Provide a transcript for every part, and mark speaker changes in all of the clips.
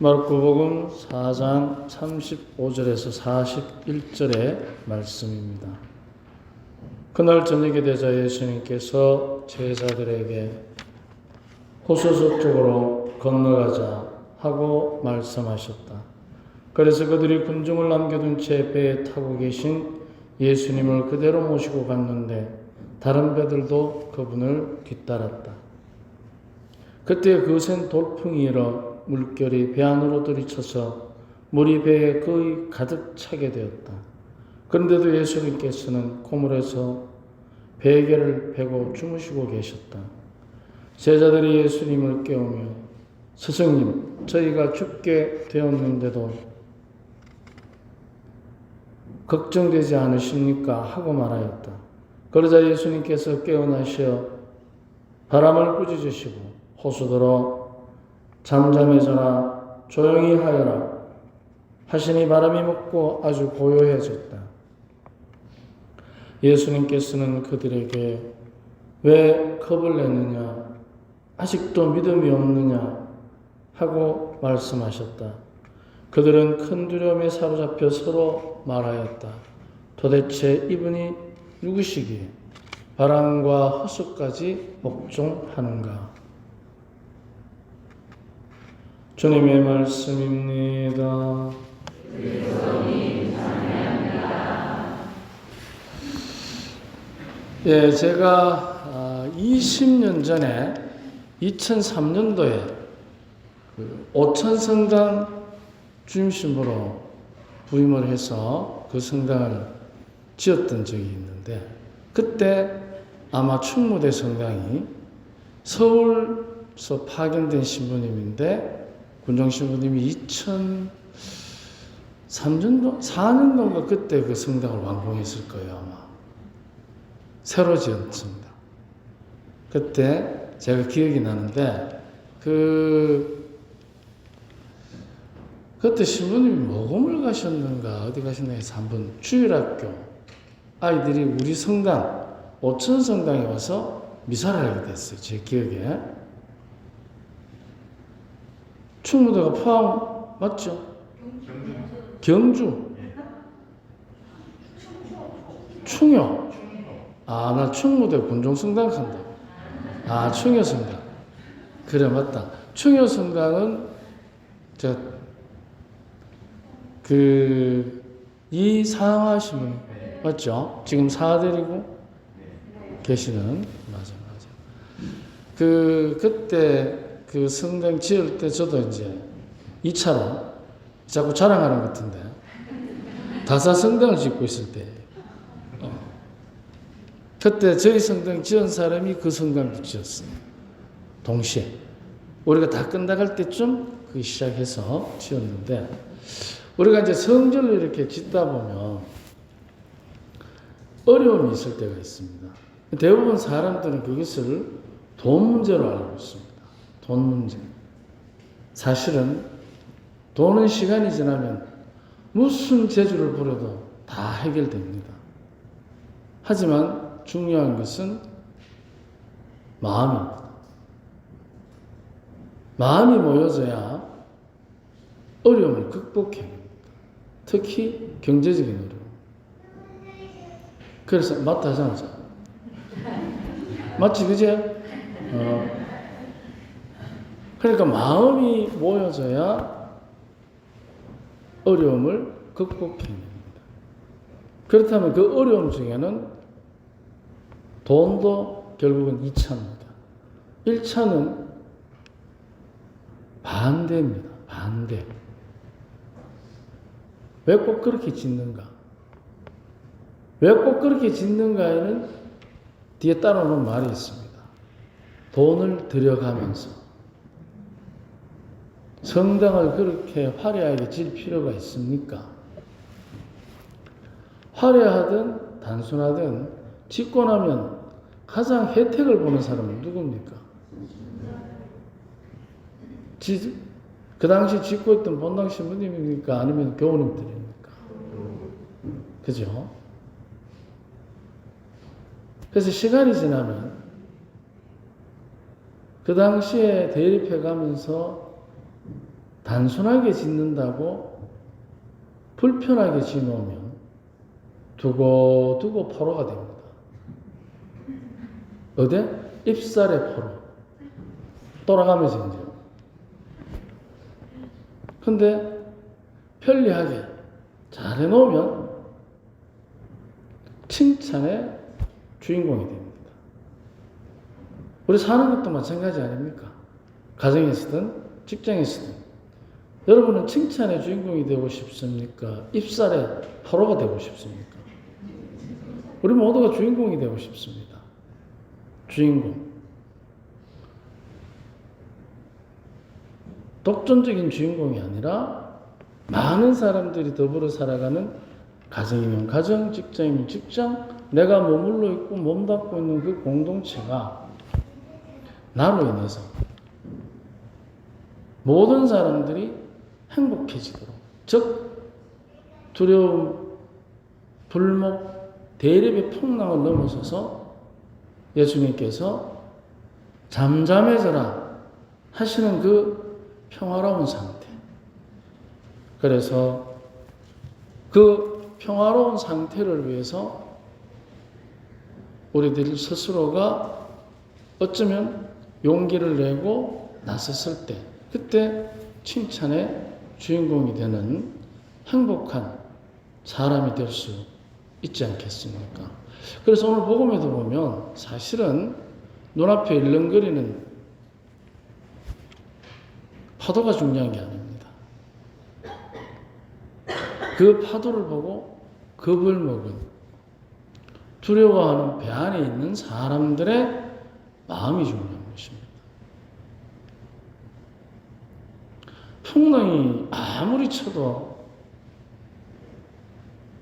Speaker 1: 마르코복음 4장 35절에서 41절의 말씀입니다. 그날 저녁이 되자 예수님께서 제자들에게 호수 저쪽으로 건너가자 하고 말씀하셨다. 그래서 그들이 군중을 남겨둔 채 배에 타고 계신 예수님을 그대로 모시고 갔는데 다른 배들도 그분을 뒤따랐다. 그때 거센 돌풍이 일어 물결이 배 안으로 들이쳐서 물이 배에 거의 가득 차게 되었다. 그런데도 예수님께서는 고물에서 베개를 베고 주무시고 계셨다. 제자들이 예수님을 깨우며 스승님, 저희가 죽게 되었는데도 걱정되지 않으십니까? 하고 말하였다. 그러자 예수님께서 깨어나시어 바람을 꾸짖으시고 호수들어 잠잠해져라, 조용히 하여라 하시니 바람이 먹고 아주 고요해졌다. 예수님께서는 그들에게 왜 겁을 내느냐, 아직도 믿음이 없느냐 하고 말씀하셨다. 그들은 큰 두려움에 사로잡혀 서로 말하였다. 도대체 이분이 누구시기에 바람과 호수까지 복종하는가? 주님의 말씀입니다. 예, 제가 20년 전에 2003년도에 오천성당 주임신부로 부임을 해서 그 성당을 지었던 적이 있는데, 그때 아마 충무대 성당이 서울서 파견된 신부님인데 군정 신부님이 2003년도, 4년도인가 그때 그 성당을 완공했을 거예요, 아마. 새로 지었습니다. 그때 제가 기억이 나는데, 그때 신부님이 모금을 가셨는가, 어디 가셨나 해서 한번 주일학교 아이들이 우리 성당, 오천성당에 와서 미사를 하게 됐어요, 제 기억에. 충무대가 포항 맞죠? 경주. 충효. 나 충무대 군종성당 간다. 충효성당. 그래, 맞다. 충효성당은 이상하신 분 맞죠? 지금 사대리고 계시는. 맞아. 그때 그 성당 지을 때 저도 이제 2차로 자꾸 자랑하는 것 같은데, 다사 성당을 짓고 있을 때, 그때 저희 성당 지은 사람이 그 성당도 지었어요. 동시에. 우리가 다 끝나갈 때쯤 그 시작해서 지었는데, 우리가 이제 성전을 이렇게 짓다 보면 어려움이 있을 때가 있습니다. 대부분 사람들은 그것을 돈 문제로 알고 있습니다. 돈 문제. 사실은 돈은 시간이 지나면 무슨 재주를 부려도 다 해결됩니다. 하지만 중요한 것은 마음입니다. 마음이 모여져야 어려움을 극복해야 합니다. 특히 경제적인 어려움. 그래서 맞다 하잖아. 맞지, 그제? 그러니까 마음이 모여져야 어려움을 극복해야 됩니다. 그렇다면 그 어려움 중에는 돈도 결국은 2차입니다. 1차는 반대입니다. 반대. 왜 꼭 그렇게 짓는가? 왜 꼭 그렇게 짓는가에는 뒤에 따라오는 말이 있습니다. 돈을 들여가면서 성당을 그렇게 화려하게 질 필요가 있습니까? 화려하든 단순하든 짓고 나면 가장 혜택을 보는 사람은 누굽니까? 그 당시 짓고 있던 본당 신부님입니까? 아니면 교우님들입니까? 그죠? 그래서 시간이 지나면 그 당시에 대립해 가면서 단순하게 짓는다고 불편하게 지어놓으면 두고 포로가 됩니다. 어디? 입살의 포로. 돌아가면서 이제. 근데 편리하게 잘 해놓으면 칭찬의 주인공이 됩니다. 우리 사는 것도 마찬가지 아닙니까? 가정에서든 직장에서든. 여러분은 칭찬의 주인공이 되고 싶습니까? 입살의 포로가 되고 싶습니까? 우리 모두가 주인공이 되고 싶습니다. 주인공. 독존적인 주인공이 아니라 많은 사람들이 더불어 살아가는 가정이면 가정, 직장이면 직장, 내가 머물러 있고 몸담고 있는 그 공동체가 나로 인해서 모든 사람들이 행복해지도록, 즉 두려움, 불목, 대립의 풍랑을 넘어서서 예수님께서 잠잠해져라 하시는 그 평화로운 상태. 그래서 그 평화로운 상태를 위해서 우리들 스스로가 어쩌면 용기를 내고 나섰을 때, 그때 칭찬의 주인공이 되는 행복한 사람이 될 수 있지 않겠습니까? 그래서 오늘 복음에도 보면 사실은 눈앞에 일렁거리는 파도가 중요한 게 아닙니다. 그 파도를 보고 겁을 먹은, 두려워하는 배 안에 있는 사람들의 마음이 중요한 것입니다. 풍랑이 아무리 쳐도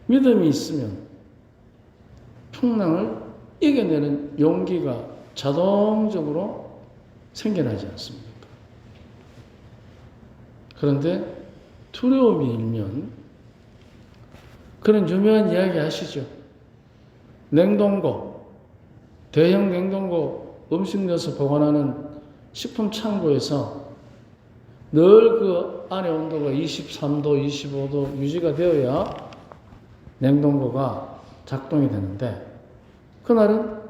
Speaker 1: 믿음이 있으면 풍랑을 이겨내는 용기가 자동적으로 생겨나지 않습니까? 그런데 두려움이 일면 그런 유명한 이야기 아시죠? 냉동고, 대형 냉동고 음식 넣어서 보관하는 식품 창고에서 늘 그 안에 온도가 23도, 25도 유지가 되어야 냉동고가 작동이 되는데, 그날은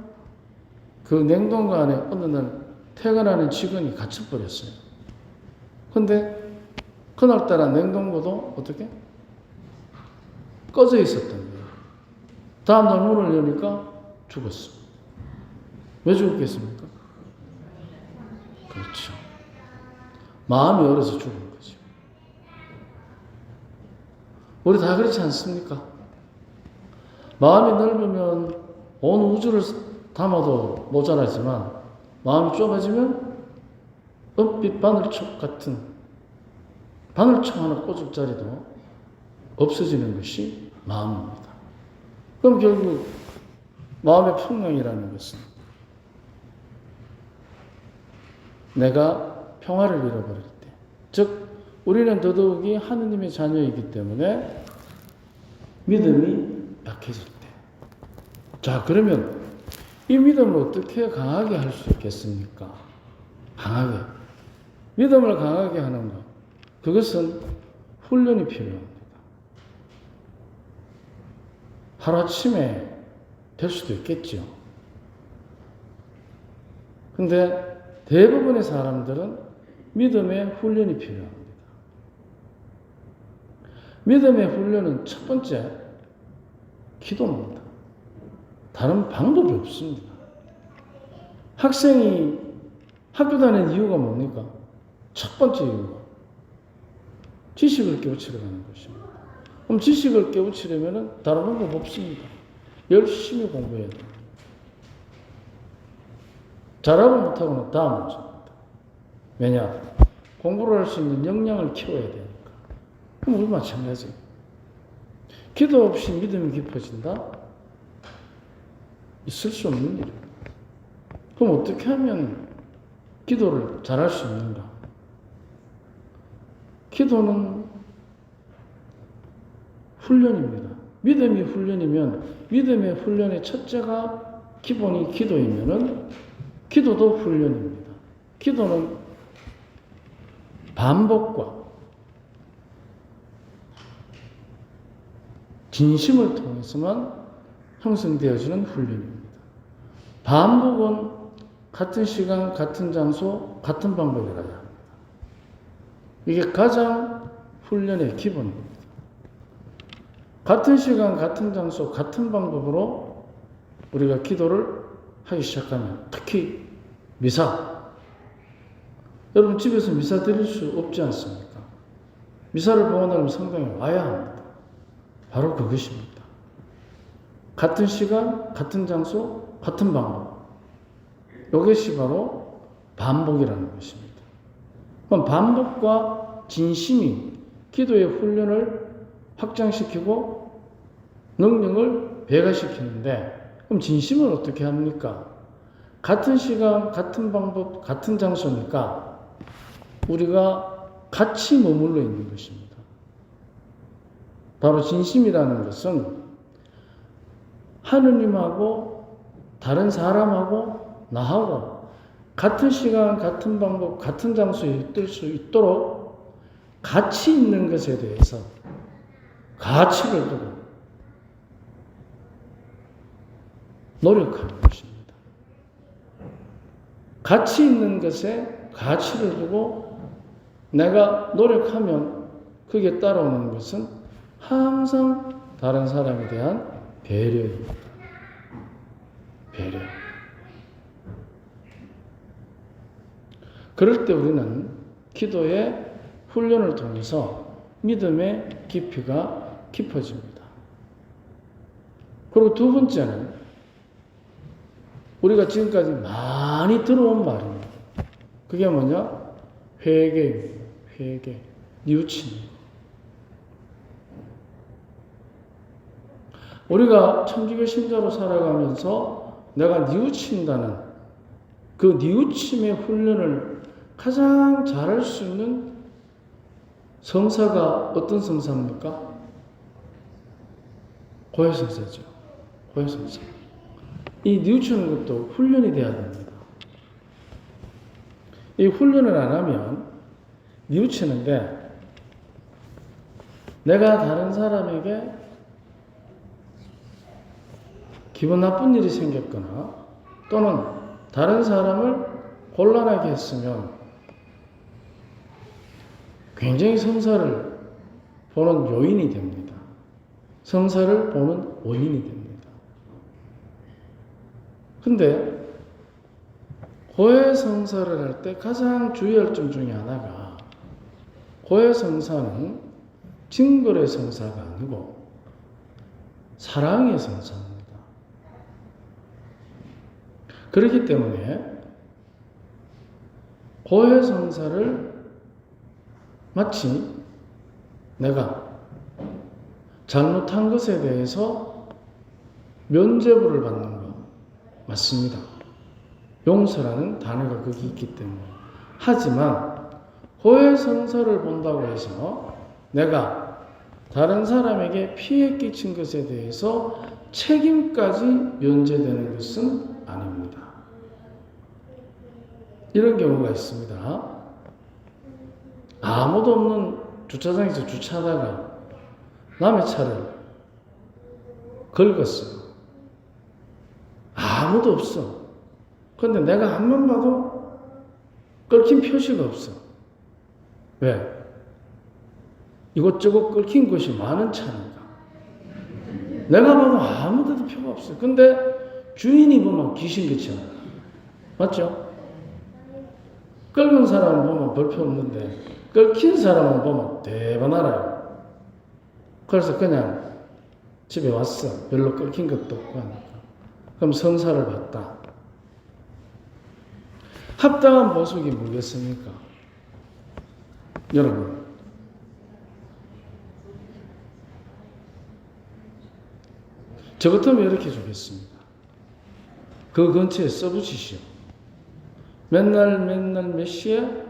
Speaker 1: 그 냉동고 안에 어느 날 퇴근하는 직원이 갇혀버렸어요. 근데 그날따라 냉동고도 어떻게? 꺼져 있었던 거예요. 다음날 문을 여니까 죽었어. 왜 죽었겠습니까? 그렇죠. 마음이 얼어서 죽은 거죠. 우리 다 그렇지 않습니까? 마음이 넓으면 온 우주를 담아도 모자라지만 마음이 좁아지면 은빛 바늘촉 같은 바늘촉 하나 꽂을 자리도 없어지는 것이 마음입니다. 그럼 결국 마음의 풍랑이라는 것은 내가 평화를 잃어버릴 때, 즉 우리는 더더욱이 하느님의 자녀이기 때문에 믿음이 약해질 때. 자, 그러면 이 믿음을 어떻게 강하게 할 수 있겠습니까? 강하게. 믿음을 강하게 하는 것. 그것은 훈련이 필요합니다. 하루아침에 될 수도 있겠죠. 근데 대부분의 사람들은 믿음의 훈련이 필요합니다. 믿음의 훈련은 첫 번째, 기도입니다. 다른 방법이 없습니다. 학생이 학교 다니는 이유가 뭡니까? 첫 번째 이유가 지식을 깨우치려 가는 것입니다. 그럼 지식을 깨우치려면 다른 방법 없습니다. 열심히 공부해야 됩니다. 잘하고 못하고는 다 문제입니다. 왜냐? 공부를 할 수 있는 역량을 키워야 되니까. 그럼 우리 마찬가지예요. 기도 없이 믿음이 깊어진다? 있을 수 없는 일이에요. 그럼 어떻게 하면 기도를 잘할 수 있는가? 기도는 훈련입니다. 믿음이 훈련이면 믿음의 훈련의 첫째가 기본이 기도이면은 기도도 훈련입니다. 기도는 반복과 진심을 통해서만 형성되어지는 훈련입니다. 반복은 같은 시간, 같은 장소, 같은 방법이라야 합니다. 이게 가장 훈련의 기본입니다. 같은 시간, 같은 장소, 같은 방법으로 우리가 기도를 하기 시작하면, 특히 미사. 여러분 집에서 미사 드릴 수 없지 않습니까? 미사를 보고 나면 성당에 와야 합니다. 바로 그것입니다. 같은 시간, 같은 장소, 같은 방법. 이것이 바로 반복이라는 것입니다. 그럼 반복과 진심이 기도의 훈련을 확장시키고 능력을 배가시키는데, 그럼 진심은 어떻게 합니까? 같은 시간, 같은 방법, 같은 장소니까 우리가 같이 머물러 있는 것입니다. 바로 진심이라는 것은 하느님하고 다른 사람하고 나하고 같은 시간, 같은 방법, 같은 장소에 있을 수 있도록 가치 있는 것에 대해서 가치를 두고 노력하는 것입니다. 가치 있는 것에 가치를 두고 내가 노력하면 그게 따라오는 것은 항상 다른 사람에 대한 배려입니다. 배려. 그럴 때 우리는 기도의 훈련을 통해서 믿음의 깊이가 깊어집니다. 그리고 두 번째는 우리가 지금까지 많이 들어온 말입니다. 그게 뭐냐? 회개입니다. 회개. 뉘우침입니다. 우리가 천주교 신자로 살아가면서 내가 뉘우친다는 그 뉘우침의 훈련을 가장 잘할 수 있는 성사가 어떤 성사입니까? 고해성사죠. 고해성사. 이 뉘우치는 것도 훈련이 돼야 됩니다. 이 훈련을 안 하면 뉘우치는데, 내가 다른 사람에게 기분 나쁜 일이 생겼거나 또는 다른 사람을 곤란하게 했으면 굉장히 성사를 보는 요인이 됩니다. 성사를 보는 원인이 됩니다. 근데 고해성사를 할 때 가장 주의할 점 중에 하나가, 고해성사는 징벌의 성사가 아니고 사랑의 성사입니다. 그렇기 때문에 고해성사를 마치 내가 잘못한 것에 대해서 면죄부를 받는 것 맞습니다. 용서라는 단어가 거기 있기 때문에. 하지만 고해성사를 본다고 해서 내가 다른 사람에게 피해 끼친 것에 대해서 책임까지 면제되는 것은 아닙니다. 이런 경우가 있습니다. 아무도 없는 주차장에서 주차하다가 남의 차를 긁었어요. 아무도 없어. 그런데 내가 한번 봐도 긁힌 표시가 없어. 왜? 이것저것 긁힌 것이 많은 차니까. 내가 봐도 아무 데도 표가 없어요. 근데 주인이 보면 귀신같이 알아. 맞죠? 긁은 사람을 보면 별표 없는데 긁힌 사람을 보면 대박 알아요. 그래서 그냥 집에 왔어. 별로 긁힌 것도 없고 하니까. 그럼 성사를 받다. 합당한 보석이 뭐겠습니까? 여러분, 저 같으면 이렇게 주겠습니다. 그 근처에 써붙이시오. 맨날 몇 시에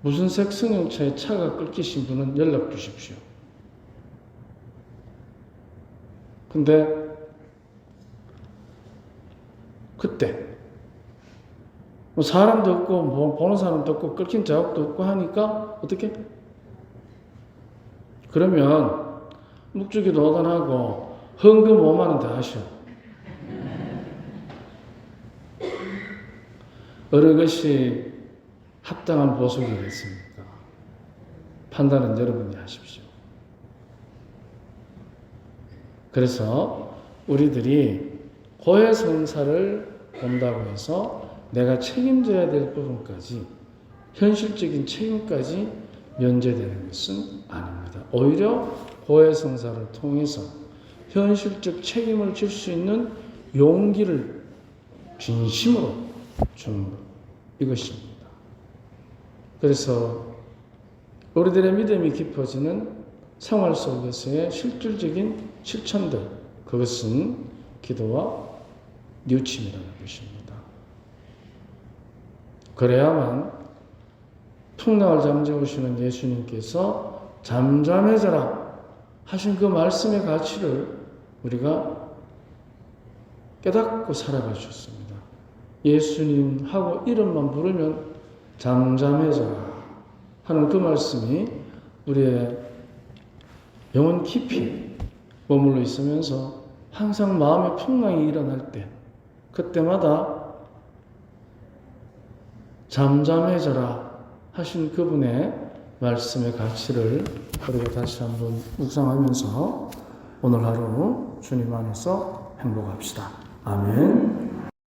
Speaker 1: 무슨 색 승용차에 차가 끓기신 분은 연락 주십시오. 근데 그때 뭐 사람도 없고 뭐 보는 사람도 없고 끓긴 자국도 없고 하니까 어떻게? 그러면 묵주기도 5단 하고 헌금 5만 원 다 하셔. 어느 것이 합당한 보석이겠습니까? 판단은 여러분이 하십시오. 그래서 우리들이 고해성사를 본다고 해서 내가 책임져야 될 부분까지, 현실적인 책임까지 면제되는 것은 아닙니다. 오히려 고해성사를 통해서 현실적 책임을 질 수 있는 용기를 진심으로 주는 것, 이것입니다. 그래서 우리들의 믿음이 깊어지는 생활 속에서의 실질적인 실천들, 그것은 기도와 뉘우침이라는 것입니다. 그래야만 풍랑을 잠재우시는 예수님께서 잠잠해져라 하신 그 말씀의 가치를 우리가 깨닫고 살아가 주셨습니다. 예수님하고 이름만 부르면 잠잠해져라 하는 그 말씀이 우리의 영혼 깊이 머물러 있으면서 항상 마음의 풍랑이 일어날 때, 그때마다 잠잠해져라 하신 그분의 말씀의 가치를 우리가 다시 한번 묵상하면서 오늘 하루 주님 안에서 행복합시다. 아멘.